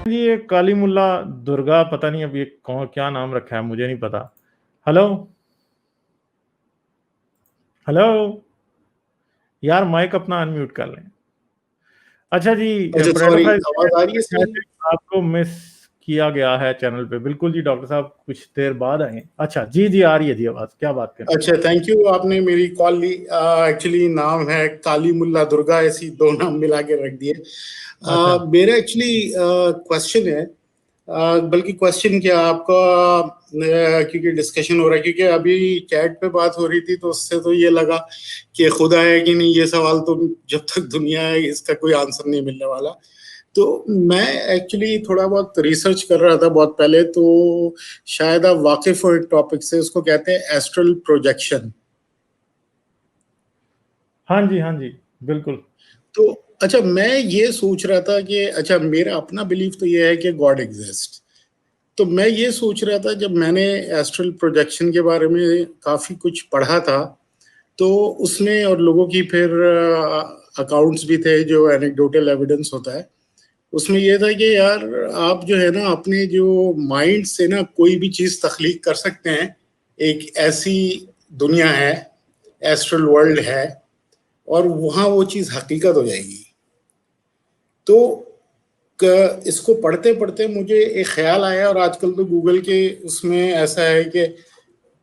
जी ये काली मुल्ला दुर्गा पता नहीं अब ये कौन क्या नाम रखा है मुझे नहीं पता। हेलो हेलो यार माइक अपना अनम्यूट कर लें। अच्छा जी अच्छा परेटो सॉरी, साहब आवाज आ रही है सही? आपको मिस किया गया है चैनल पे। बिल्कुल जी डॉक्टर साहब कुछ देर बाद आए। अच्छा जी जी आ रही है जी आवाज, क्या बात करें। अच्छा, थैंक यू, आपने मेरी कॉल ली। एक्चुअली नाम है काली मुल्ला दुर्गा, ऐसी दो नाम मिला के रख दिए। अच्छा मेरा एक्चुअली क्वेश्चन है, बल्कि क्वेश्चन क्या आपका, क्योंकि डिस्कशन हो रहा है, क्योंकि अभी चैट पे बात हो रही थी तो उससे तो ये लगा कि खुदा है कि नहीं, ये सवाल तो जब तक दुनिया है इसका कोई आंसर नहीं मिलने वाला। तो मैं एक्चुअली थोड़ा बहुत रिसर्च कर रहा था बहुत पहले, तो शायद आप वाकिफ हो एक टॉपिक से, उसको कहते हैं एस्ट्रल प्रोजेक्शन। हाँ जी बिल्कुल। तो अच्छा, मैं ये सोच रहा था कि अच्छा, मेरा अपना बिलीफ तो ये है कि गॉड एग्जिस्ट। तो मैं ये सोच रहा था, जब मैंने एस्ट्रल प्रोजेक्शन के बारे में काफी कुछ पढ़ा था, तो उसमें और लोगों की फिर अकाउंट्स भी थे, जो एनेक्डोटल एविडेंस होता है, उसमें यह था कि यार आप जो है ना अपने जो माइंड से ना कोई भी चीज तख्लीक कर सकते हैं। एक ऐसी दुनिया है, एस्ट्रल वर्ल्ड है, और वहां वो चीज हकीकत हो जाएगी। तो इसको पढ़ते पढ़ते मुझे एक ख्याल आया, और आजकल तो गूगल के उसमें ऐसा है कि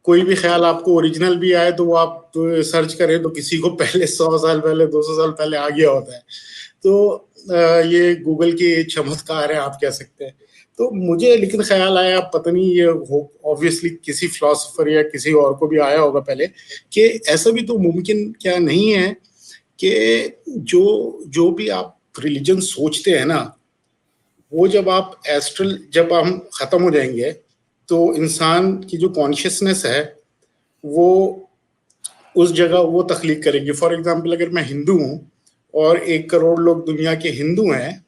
कोई भी ख्याल आपको ओरिजिनल भी आए तो वो आप सर्च करें तो किसी को पहले 100 साल पहले 200 साल पहले आ गया होता है। तो ये गूगल की चमत्कार है, आप कह सकते हैं। तो मुझे लेकिन ख्याल आया, पता नहीं ये ऑब्वियसली किसी फिलोसोफर या किसी और को भी आया होगा पहले, कि ऐसा भी तो मुमकिन क्या नहीं है कि जो जो भी आप रिलीजन सोचते हैं ना, वो जब आप एस्ट्रल, जब हम खत्म हो जाएंगे तो इंसान की जो कॉन्शियसनेस है वो उस जगह वो तख्लीक करेगी। फॉर एग्जाम्पल, अगर मैं हिंदू हूं और 1 करोड़ लोग दुनिया के हिंदू हैं,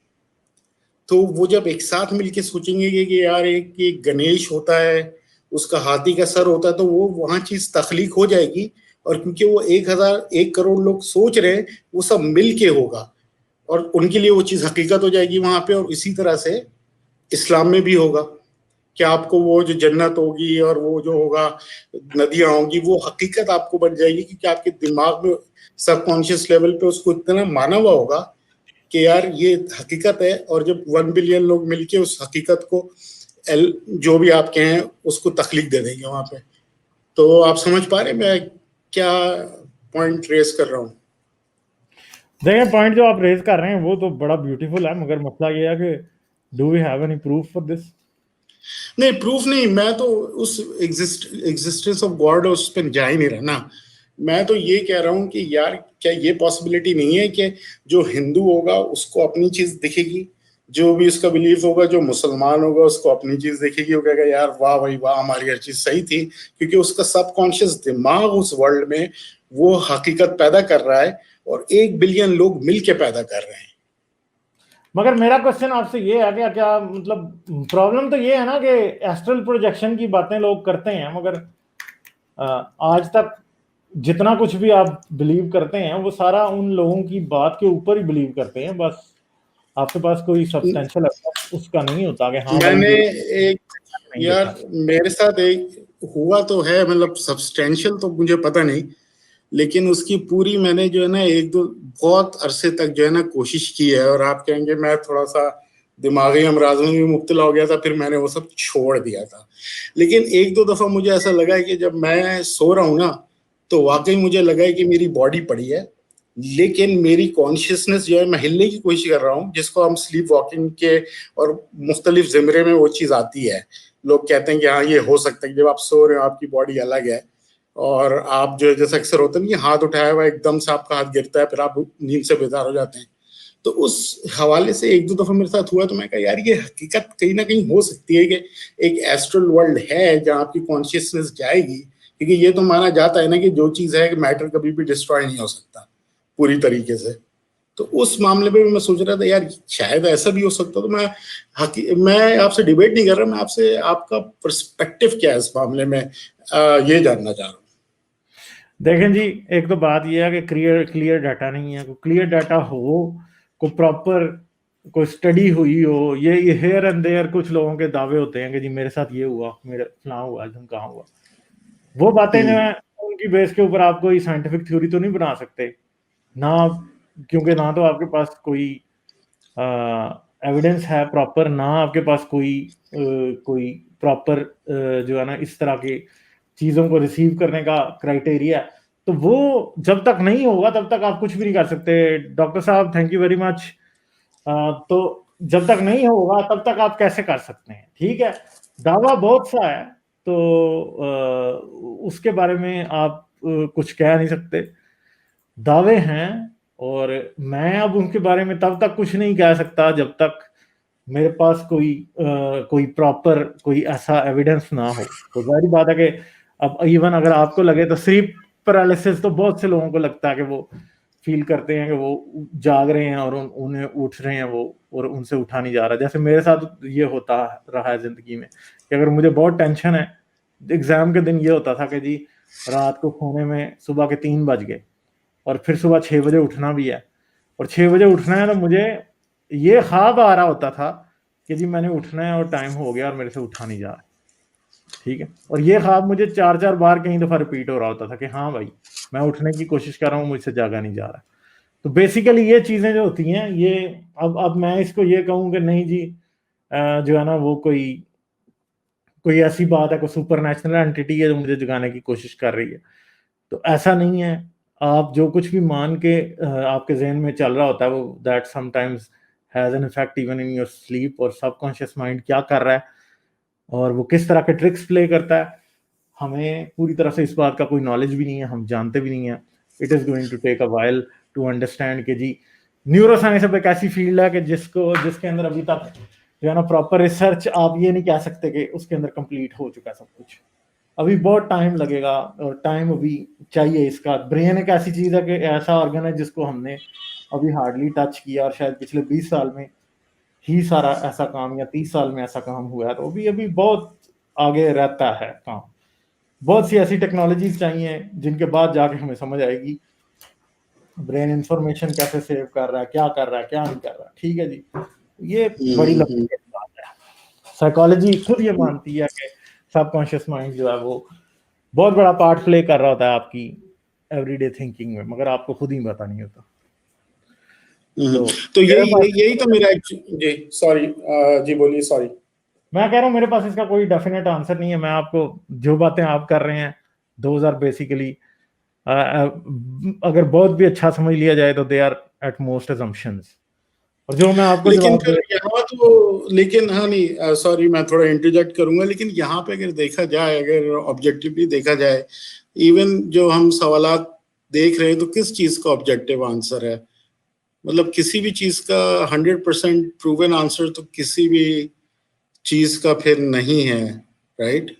तो वो जब एक साथ मिलके सोचेंगे कि यार एक गणेश होता है, उसका हाथी का सर होता है, तो वो वहां चीज तख्लीक हो जाएगी। और क्योंकि वो 1 करोड़ लोग सोच रहे हैं, वो सब मिल के होगा, और उनके लिए वो चीज हकीकत हो जाएगी वहां पे। और इसी तरह से इस्लाम में भी होगा कि आपको वो जो जन्नत होगी और वो जो होगा नदियां होंगी, वो हकीकत आपको बन जाएगी, क्योंकि आपके दिमाग में सबकॉन्शियस लेवल पे उसको इतना माना हुआ होगा कि यार ये हकीकत है। और जब 1 बिलियन लोग मिलके उस हकीकत को जो भी आप कहें उसको तख्लीक दे देंगे वहां पे। तो आप समझ पा रहे मैं क्या पॉइंट रेस कर रहा हूँ? देखिए पॉइंट जो आप रेज कर रहे हैं वो तो बड़ा ब्यूटीफुल है, मगर मसला ये है कि do we have any proof for this. नहीं, प्रूफ नहीं, मैं तो उस एग्जिस्टेंस ऑफ गॉड उस पर जा ही नहीं रहा ना। मैं तो ये कह रहा हूँ कि यार क्या ये पॉसिबिलिटी नहीं है कि जो हिंदू होगा उसको अपनी चीज दिखेगी, जो भी उसका बिलीफ होगा, जो मुसलमान होगा उसको अपनी चीज दिखेगी, वो कहेगा यार वाह भाई वाह, हमारी हर चीज सही थी, क्योंकि उसका सबकॉन्शियस दिमाग उस वर्ल्ड में वो हकीकत पैदा कर रहा है, और 1 बिलियन लोग मिलके पैदा कर रहे हैं। मगर मेरा क्वेश्चन आपसे ये है कि क्या मतलब प्रॉब्लम तो ये है ना कि एस्ट्रल प्रोजेक्शन की बातें लोग करते हैं, मगर आज तक जितना कुछ भी आप बिलीव करते हैं वो सारा उन लोगों की बात के ऊपर ही बिलीव करते हैं। बस आपके पास कोई सब्सटेंशियल उसका नहीं होता कि हाँ भाई मैंने ये एक, नहीं यार देखा। मेरे साथ एक हुआ तो है, मतलब सब्सटेंशियल तो मुझे पता नहीं, लेकिन उसकी पूरी मैंने जो है ना एक दो बहुत अरसे तक जो है ना कोशिश की है। और आप कहेंगे मैं थोड़ा सा दिमागी अमराज में भी मुब्तला हो गया था, फिर मैंने वो सब छोड़ दिया था। लेकिन एक दो दफा मुझे ऐसा लगा है कि जब मैं सो रहा हूँ ना, तो वाकई मुझे लगा है कि मेरी बॉडी पड़ी है, लेकिन मेरी कॉन्शियसनेस जो है, मैं हिलने की कोशिश कर रहा हूँ, जिसको हम स्लीप वॉकिंग के और मुख्तलिफ जिमरे में वो चीज़ आती है। लोग कहते हैं कि हाँ ये हो सकता है कि जब आप सो रहे हो आपकी बॉडी अलग है, और आप जो जैसे अक्सर होता है ना कि हाथ उठाया हुआ एकदम से आपका हाथ गिरता है, फिर आप नींद से बेदार हो जाते हैं। तो उस हवाले से एक दो दफा मेरे साथ हुआ, तो मैं कहा यार ये हकीकत कहीं ना कहीं हो सकती है कि एक एस्ट्रल वर्ल्ड है जहाँ आपकी कॉन्शियसनेस जाएगी, क्योंकि ये तो माना जाता है ना कि जो चीज़ है मैटर कभी भी डिस्ट्रॉय नहीं हो सकता पूरी तरीके से। तो उस मामले में भी मैं सोच रहा था यार शायद ऐसा भी हो सकता। तो मैं आपसे डिबेट नहीं कर रहा, मैं आपसे आपका पर्सपेक्टिव क्या है इस मामले में ये जानना चाह रहा हूँ। देखें जी, एक तो बात यह है कि क्लियर क्लियर डाटा नहीं है। क्लियर डाटा हो को प्रॉपर कोई स्टडी हुई हो, ये हेयर एंड देयर कुछ लोगों के दावे होते हैं कि जी मेरे साथ ये हुआ, मेरे फलां हुआ, धमकां हुआ, वो बातें जो है उनकी बेस के ऊपर आप कोई साइंटिफिक थ्योरी तो नहीं बना सकते ना, क्योंकि ना तो आपके पास कोई एविडेंस है प्रॉपर, ना आपके पास कोई प्रॉपर जो है ना इस तरह की चीजों को रिसीव करने का क्राइटेरिया। तो वो जब तक नहीं होगा तब तक आप कुछ भी नहीं कर सकते। डॉक्टर साहब थैंक यू वेरी मच। तो जब तक नहीं होगा तब तक आप कैसे कर सकते हैं? ठीक है, दावा बहुत सा है, तो उसके बारे में आप कुछ कह नहीं सकते, दावे हैं, और मैं अब उनके बारे में तब तक कुछ नहीं कह सकता जब तक मेरे पास कोई प्रॉपर कोई ऐसा एविडेंस ना हो। तो जाहिर बात है कि अब इवन अगर आपको लगे तो स्लीप पैरालिसिस तो बहुत से लोगों को लगता है कि वो फील करते हैं कि वो जाग रहे हैं और उन्हें उठ रहे हैं वो, और उनसे उठा नहीं जा रहा। जैसे मेरे साथ ये होता रहा है जिंदगी में कि अगर मुझे बहुत टेंशन है, एग्जाम के दिन ये होता था कि जी रात को सोने में सुबह के 3 बज गए और फिर सुबह 6 बजे उठना भी है, और 6 बजे उठना है तो मुझे ये ख्वाब आ रहा होता था कि जी मैंने उठना है और टाइम हो गया और मेरे से उठा नहीं जा रहा। ठीक है, और ये ख्वाब मुझे 4-4 बार कई दफा रिपीट हो रहा होता था कि हाँ भाई मैं उठने की कोशिश कर रहा हूँ, मुझसे जागा नहीं जा रहा। तो बेसिकली ये चीजें जो होती हैं ये, अब मैं इसको ये कहूँ कि नहीं जी जो है ना वो कोई ऐसी बात है, कोई सुपर नेचुरल एंटिटी है जो मुझे जगाने की कोशिश कर रही है, तो ऐसा नहीं है। आप जो कुछ भी मान के आपके जहन में चल रहा होता है वो that sometimes has an effect even in your sleep, और सबकॉन्शियस माइंड क्या कर रहा है और वो किस तरह के ट्रिक्स प्ले करता है, हमें पूरी तरह से इस बात का कोई नॉलेज भी नहीं है, हम जानते भी नहीं है। It is going to take a while to understand कि जी न्यूरो साइंस अब एक ऐसी फील्ड है कि जिसके अंदर अभी तक जो है ना प्रॉपर रिसर्च आप ये नहीं कह सकते कि उसके अंदर कंप्लीट हो चुका सब कुछ। अभी बहुत टाइम लगेगा, और टाइम अभी चाहिए इसका। ब्रेन एक ऐसी चीज है कि ऐसा ऑर्गन है जिसको हमने अभी हार्डली टच किया, और शायद पिछले 20 साल में ही सारा ऐसा काम, या 30 साल में ऐसा काम हुआ है, तो अभी अभी बहुत आगे रहता है काम। बहुत सी ऐसी टेक्नोलॉजीज चाहिए जिनके बाद जाके हमें समझ आएगी ब्रेन इंफॉर्मेशन कैसे सेव कर रहा है, क्या कर रहा है, क्या नहीं कर रहा। ठीक है जी, ये बड़ी लंबी बात है। साइकोलॉजी खुद ये मानती है कि सबकॉन्शियस माइंड जो है वो बहुत बड़ा पार्ट प्ले कर रहा होता है आपकी एवरीडे थिंकिंग में, मगर आपको खुद ही पता नहीं होता। तो यही तो मेरा जी सॉरी जी बोलिए सॉरी। मैं कह रहा हूँ मेरे पास इसका कोई डेफिनेट आंसर नहीं है। मैं आपको जो बातें आप कर रहे हैं दोज आर बेसिकली, अगर बहुत भी अच्छा समझ लिया जाए तो they are at most assumptions, और जो मैं आपको लेकिन जवाब फिर यहाँ तो लेकिन हाँ नहीं सॉरी मैं थोड़ा इंटरजेक्ट करूंगा, लेकिन यहाँ पे अगर देखा जाए, अगर ऑब्जेक्टिवली देखा जाए, इवन जो हम सवालात देख रहे हैं तो किस चीज का ऑब्जेक्टिव आंसर है? मतलब किसी भी चीज का 100% प्रूवन आंसर तो किसी भी चीज का फिर नहीं है, राइट?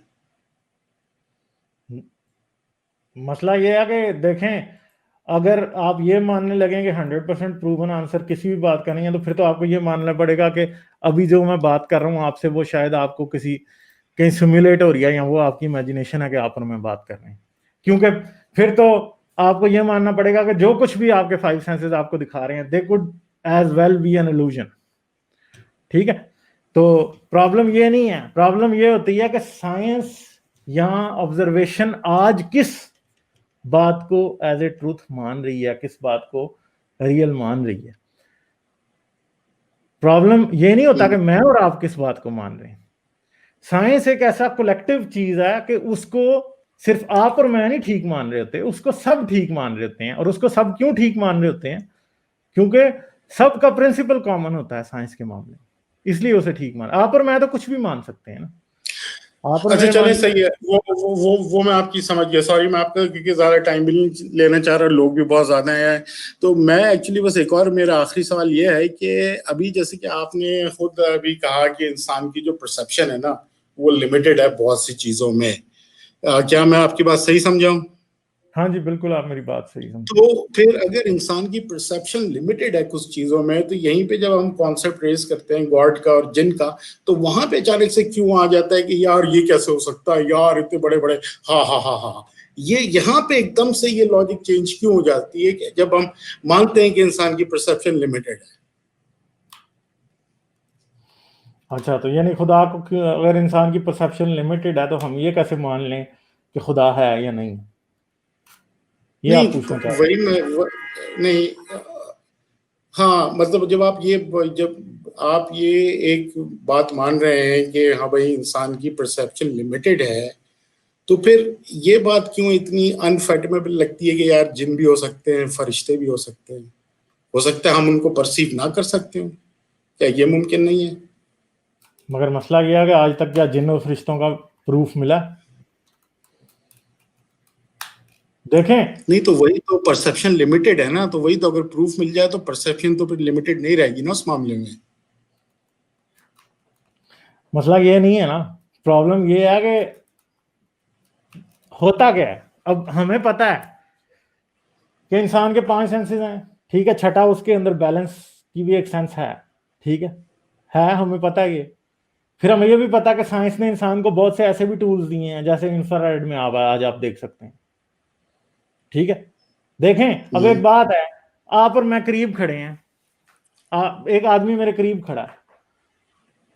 मसला ये है कि देखें, अगर आप ये मानने लगें कि 100% प्रूवन आंसर किसी भी बात का नहीं है, तो फिर तो आपको ये मानना पड़ेगा कि अभी जो मैं बात कर रहा हूँ आपसे वो शायद आपको कहीं सिमुलेट हो रही है, या वो आपकी इमेजिनेशन है कि आप और मैं बात कर रहे हैं। क्योंकि फिर तो आपको ये मानना पड़ेगा कि जो कुछ भी आपके 5 सेंसेस आपको दिखा रहे हैं they could as well be an illusion. ठीक है, तो प्रॉब्लम ये नहीं है, प्रॉब्लम ये होती है कि साइंस या ऑब्जर्वेशन आज किस बात को एज ए ट्रूथ मान रही है, किस बात को रियल मान रही है। प्रॉब्लम ये नहीं होता कि मैं और आप किस बात को मान रहे हैं। साइंस एक ऐसा कलेक्टिव चीज है कि उसको सिर्फ आप और मैं नहीं ठीक मान रहे होते, उसको सब ठीक मान रहे होते हैं। और उसको सब क्यों ठीक मान रहे होते हैं? क्योंकि सबका प्रिंसिपल कॉमन होता है साइंस के मामले में, इसलिए उसे ठीक मान। आप और मैं तो कुछ भी मान सकते हैं ना, आप और अच्छा मैं चले सही है, वो मैं आपकी समझ गया। सॉरी मैं आपका क्योंकि ज्यादा टाइम भी नहीं लेना चाह रहा, लोग भी बहुत ज्यादा हैं। तो मैं एक्चुअली बस एक और मेरा आखिरी सवाल ये है कि अभी जैसे कि आपने खुद अभी कहा कि इंसान की जो परसेप्शन है ना वो लिमिटेड है बहुत सी चीजों में, क्या मैं आपकी बात सही समझाऊं? हाँ जी बिल्कुल, आप मेरी बात सही समझे। तो फिर अगर इंसान की परसेप्शन लिमिटेड है कुछ चीजों में, तो यहीं पे जब हम कॉन्सेप्ट रेज करते हैं गॉड का और जिन का, तो वहां पे अचानक से क्यों आ जाता है कि यार ये कैसे हो सकता है, यार इतने बड़े बड़े हा हा हा हा। ये यहाँ पे एकदम से ये लॉजिक चेंज क्यों हो जाती है कि जब हम मानते हैं कि इंसान की परसेप्शन लिमिटेड है? अच्छा, तो यानी खुदा को अगर इंसान की परसेप्शन लिमिटेड है तो हम ये कैसे मान लें कि खुदा है या नहीं, ये नहीं आप पूछना चाह रहे वही नहीं, हाँ मतलब जब आप ये एक बात मान रहे हैं कि हाँ भाई इंसान की परसेप्शन लिमिटेड है, तो फिर ये बात क्यों इतनी अनफेटमेबल लगती है कि यार जिन भी हो सकते हैं, फरिश्ते भी हो सकते हैं, हो सकता है हम उनको परसीव ना कर सकते हो, क्या ये मुमकिन नहीं है? मगर मसला ये है कि आज तक क्या जिन और फरिश्तों का प्रूफ मिला? देखें, नहीं तो वही तो परसेप्शन लिमिटेड है ना, तो वही तो अगर प्रूफ मिल जाए तो परसेप्शन तो फिर लिमिटेड नहीं रहेगी ना उस मामले में। मसला ये नहीं है ना, प्रॉब्लम ये है कि होता क्या है। अब हमें पता है कि इंसान के 5 सेंसेस हैं, ठीक है, छठा उसके अंदर बैलेंस की भी एक सेंस है, ठीक है, हमें पता है ये। फिर हमें ये भी पता है कि साइंस ने इंसान को बहुत से ऐसे भी टूल्स दिए हैं, जैसे इंफ्रारेड में आज आप देख सकते हैं, ठीक है। देखें, अब एक बात है, आप और मैं करीब खड़े हैं, एक आदमी मेरे करीब खड़ा है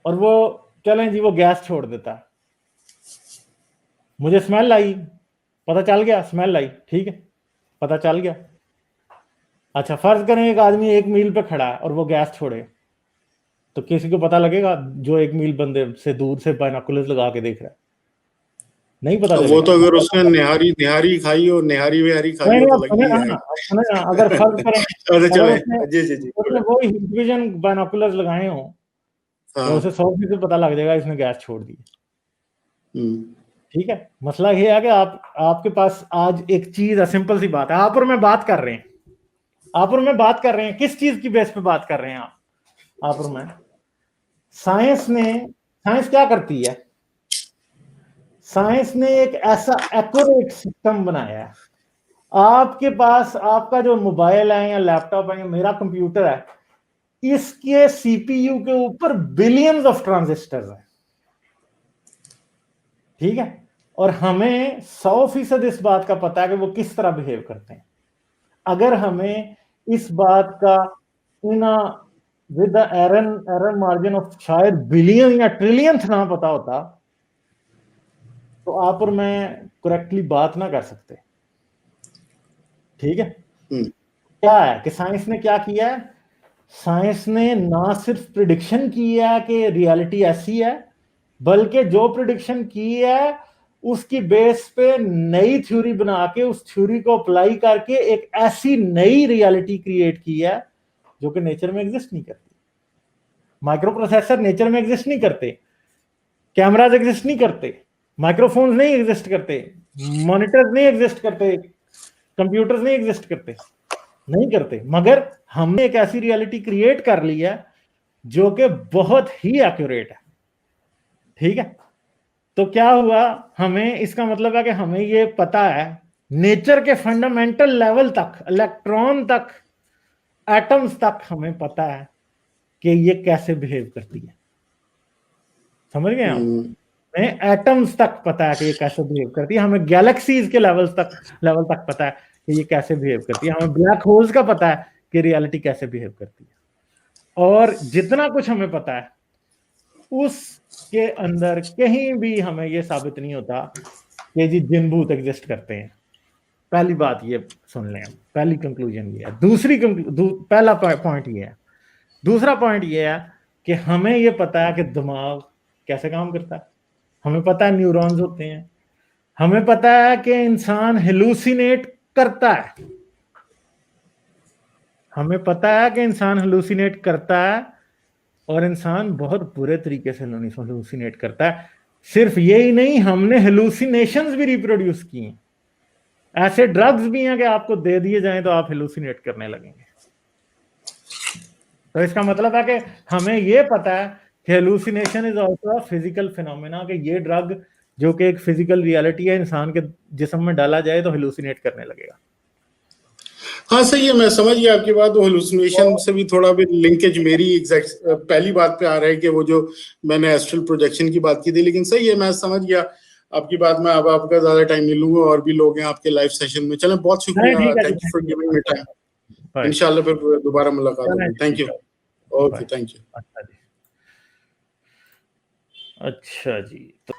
और वो, चलें जी, वो गैस छोड़ देता है, मुझे स्मेल आई, पता चल गया, स्मेल आई, ठीक है, पता चल गया। अच्छा, फर्ज करें एक आदमी 1 मील पे खड़ा है और वो गैस छोड़े, तो किसी को पता लगेगा जो 1 मील बंदे से दूर से बाइनोकुलर्स लगा के देख रहा है? नहीं पता वो तो अगर उसने चलेगा। निहारी निहारी खाई हो, निहारी विहारी खाई नहीं हो नहीं, तो अब लग सुने ही ना, अब सुने ना, अगर फर्ज करें, जाएगा। अच्छा अगर चले, उसने जी जी जी उसने वो विजन बाइनोकुलर्स लगाए हो, तो उसे हाँ। 100% पता लग जाएगा इसने गैस छोड़ दी, हम्म, ठीक है। मसला ये है कि आपके पास आज एक चीज है, सिंपल सी बात है, आप और मैं बात कर रहे हैं, आप और मैं बात कर रहे हैं, किस चीज की बेस पे बात कर रहे हैं आप और मैं? साइंस क्या करती है? साइंस ने एक ऐसा एक्यूरेट सिस्टम बनाया है, आपके पास आपका जो मोबाइल है या लैपटॉप है या मेरा कंप्यूटर है, इसके सीपीयू के ऊपर बिलियंस ऑफ ट्रांजिस्टर्स हैं, ठीक है, और हमें 100% इस बात का पता है कि वो किस तरह बिहेव करते हैं। अगर हमें इस बात का in with error margin of शायद बिलियन या ट्रिलियंथ ना पता होता, तो आप और मैं करेक्टली बात ना कर सकते, ठीक है। हम्म, क्या है कि साइंस ने क्या किया है? साइंस ने ना सिर्फ प्रिडिक्शन की है कि रियलिटी ऐसी है, बल्कि जो प्रिडिक्शन की है उसकी बेस पे नई थ्योरी बना के उस थ्योरी को अप्लाई करके एक ऐसी नई रियलिटी क्रिएट की है जो कि नेचर में एग्जिस्ट नहीं करती। माइक्रो प्रोसेसर नेचर में एग्जिस्ट नहीं करते, कैमराज एग्जिस्ट नहीं करते, माइक्रोफोन्स नहीं एग्जिस्ट करते, मॉनिटर्स नहीं एग्जिस्ट करते, कंप्यूटर्स नहीं एग्जिस्ट करते, नहीं करते, मगर हमने एक ऐसी रियलिटी क्रिएट कर ली है जो कि बहुत ही एक्यूरेट है, ठीक है। तो क्या हुआ, हमें इसका मतलब है कि हमें ये पता है नेचर के फंडामेंटल लेवल तक, इलेक्ट्रॉन तक, एटम्स तक हमें पता है कि ये कैसे बिहेव करती है। समझ गए आप? हम्म, हमें एटम्स तक पता है कि ये कैसे बिहेव करती है, हमें गैलेक्सीज के लेवल तक पता है कि ये कैसे बिहेव करती है, हमें ब्लैक होल्स का पता है कि रियलिटी कैसे बिहेव करती है। और जितना कुछ हमें पता है उसके अंदर कहीं भी हमें ये साबित नहीं होता कि जी जिन भूत एग्जिस्ट करते हैं। पहली बात ये सुन लें, पहली कंक्लूजन ये है। पहला पॉइंट ये है। दूसरा पॉइंट ये है कि हमें ये पता है कि दिमाग कैसे काम करता है, हमें पता है न्यूरॉन्स होते हैं, हमें पता है कि इंसान हेलुसिनेट करता है, हमें पता है कि इंसान हेलुसिनेट करता है और इंसान बहुत बुरे तरीके से हेलुसिनेट करता है। सिर्फ यही नहीं, हमने हेलुसिनेशंस भी रिप्रोड्यूस की हैं, ऐसे ड्रग्स भी हैं कि आपको दे दिए जाएं तो आप हेलुसिनेट करने लगेंगे। तो इसका मतलब है कि हमें यह पता है कि hallucination is also a physical phenomena, कि ये ड्रग जो कि एक फिजिकल रियलिटी है, इंसान के जिस्म में डाला जाए तो हेलुसिनेट करने लगेगा। हाँ सही है, मैं समझ गया आपकी बात। वो हेलुसिनेशन से भी थोड़ा भी लिंकेज मेरी एग्जैक्ट पहली बात पे आ रहा है कि वो जो मैंने एस्ट्रल प्रोजेक्शन की बात की थी, लेकिन सही है, मैं समझ गया आपकी बात में। अब आपका ज्यादा टाइम नहीं लूंगा, और भी लोग हैं आपके लाइव सेशन में। चलें, बहुत नहीं, शुक्रिया, ठीक है जी, thank you for thank giving me time. You. इंशाल्लाह फिर दोबारा मुलाकात चलें होगी। जी, थैंक ठीक यू। है, ओके, बाय। Thank you. अच्छा जी। अच्छा जी। तो